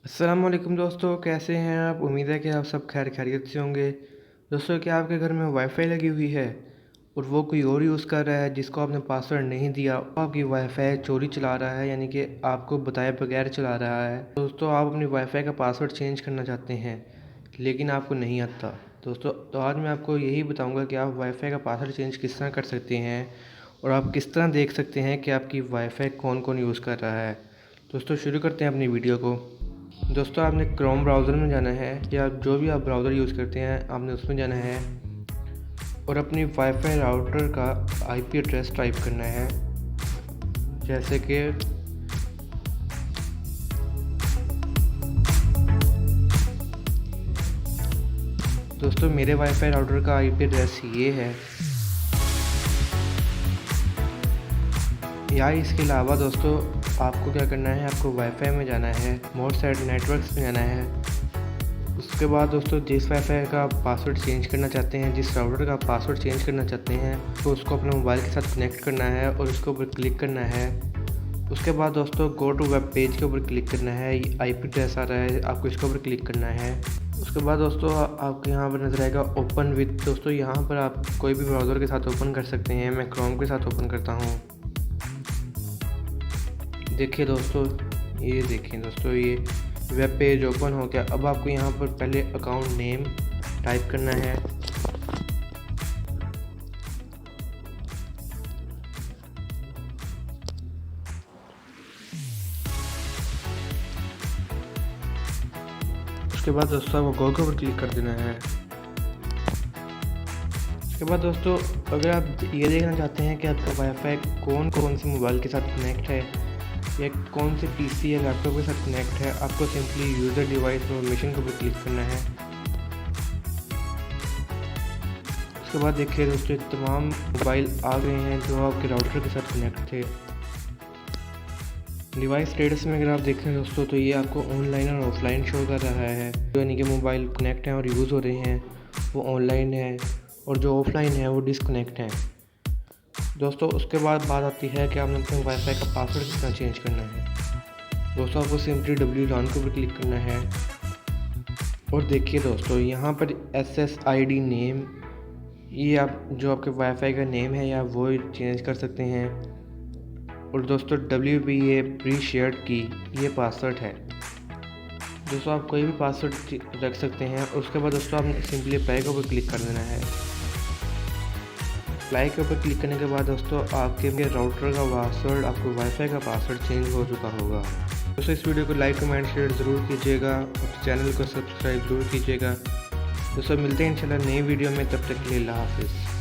अस्सलाम वालेकुम दोस्तों, कैसे हैं आप? उम्मीद है कि आप सब खैर खैरियत से होंगे। दोस्तों, क्या आपके घर में वाईफाई लगी हुई है और वो कोई और यूज़ कर रहा है जिसको आपने पासवर्ड नहीं दिया, वो आपकी वाईफाई चोरी चला रहा है, यानी कि आपको बताए बगैर चला रहा है। दोस्तों, आप अपनी वाईफाई का पासवर्ड चेंज करना चाहते हैं लेकिन आपको नहीं आता। दोस्तों, तो आज मैं आपको यही बताऊँगा कि आप वाईफाई का पासवर्ड चेंज किस तरह कर सकते हैं और आप किस तरह देख सकते हैं कि आपकी वाईफाई कौन कौन यूज़ कर रहा है। दोस्तों, शुरू करते हैं अपनी वीडियो को। दोस्तों, आपने क्रोम ब्राउज़र में जाना है या जो भी आप ब्राउज़र यूज़ करते हैं आपने उसमें जाना है और अपनी वाईफाई राउटर का आईपी एड्रेस टाइप करना है, जैसे कि दोस्तों मेरे वाईफाई राउटर का आईपी एड्रेस ये है। या इसके अलावा दोस्तों आपको क्या करना है, आपको वाईफाई में जाना है, मोर साइड नेटवर्क्स में जाना है। उसके बाद दोस्तों जिस वाईफाई का आप पासवर्ड चेंज करना चाहते हैं, जिस राउटर का पासवर्ड चेंज करना चाहते हैं, तो उसको अपने मोबाइल के साथ कनेक्ट करना है और उसके ऊपर क्लिक करना है। उसके बाद दोस्तों गो टू वेब पेज के ऊपर क्लिक करना है। आईपी एड्रेस आ रहा है, आपको इसके ऊपर क्लिक करना है। उसके बाद दोस्तों आपको यहाँ पर नजर आएगा ओपन विथ। दोस्तों यहाँ पर आप कोई भी ब्राउज़र के साथ ओपन कर सकते हैं। मैं क्रोम के साथ ओपन करता हूँ। देखिए दोस्तों, ये देखें दोस्तों, ये वेब पेज ओपन हो गया। अब आपको यहाँ पर पहले अकाउंट नेम टाइप करना है। उसके बाद दोस्तों आपको गो के ऊपर क्लिक कर देना है। उसके बाद दोस्तों अगर आप ये देखना चाहते हैं कि आपका वाईफाई कौन कौन से मोबाइल के साथ कनेक्ट है या कौन से पीसी या लैपटॉप के साथ कनेक्ट है, आपको सिंपली यूज़र डिवाइस इन्फॉर्मेशन के ऊपर क्लिक करना है। उसके बाद देखिए दोस्तों तमाम मोबाइल आ गए हैं जो आपके राउटर के साथ कनेक्ट थे। डिवाइस स्टेटस में अगर आप देखें दोस्तों तो ये आपको ऑनलाइन और ऑफलाइन शो कर रहा है, यानी कि मोबाइल कनेक्ट हैं और यूज़ हो रहे हैं वो ऑनलाइन है और जो ऑफलाइन है वो डिसकनेक्ट हैं। दोस्तों उसके बाद बात आती है कि आपने अपने वाईफाई का पासवर्ड किस तरह चेंज करना है। दोस्तों आपको सिंपली WLAN के ऊपर क्लिक करना है और देखिए दोस्तों यहाँ पर SSID नेम, ये आप जो आपके वाईफाई का नेम है या वो चेंज कर सकते हैं। और दोस्तों WPA प्री शेयर्ड की ये पासवर्ड है। दोस्तों आप कोई भी पासवर्ड रख सकते हैं। उसके बाद दोस्तों आपने सिंपली अप्लाई के ऊपर क्लिक कर देना है। अप्लाई के ऊपर क्लिक करने के बाद दोस्तों आपके राउटर का पासवर्ड, आपको वाईफाई का पासवर्ड चेंज हो चुका होगा। दोस्तों इस वीडियो को लाइक कमेंट शेयर ज़रूर कीजिएगा और चैनल को सब्सक्राइब ज़रूर कीजिएगा। दोस्तों मिलते हैं इंशाल्लाह नई वीडियो में, तब तक के लिए अल्लाह हाफिज़।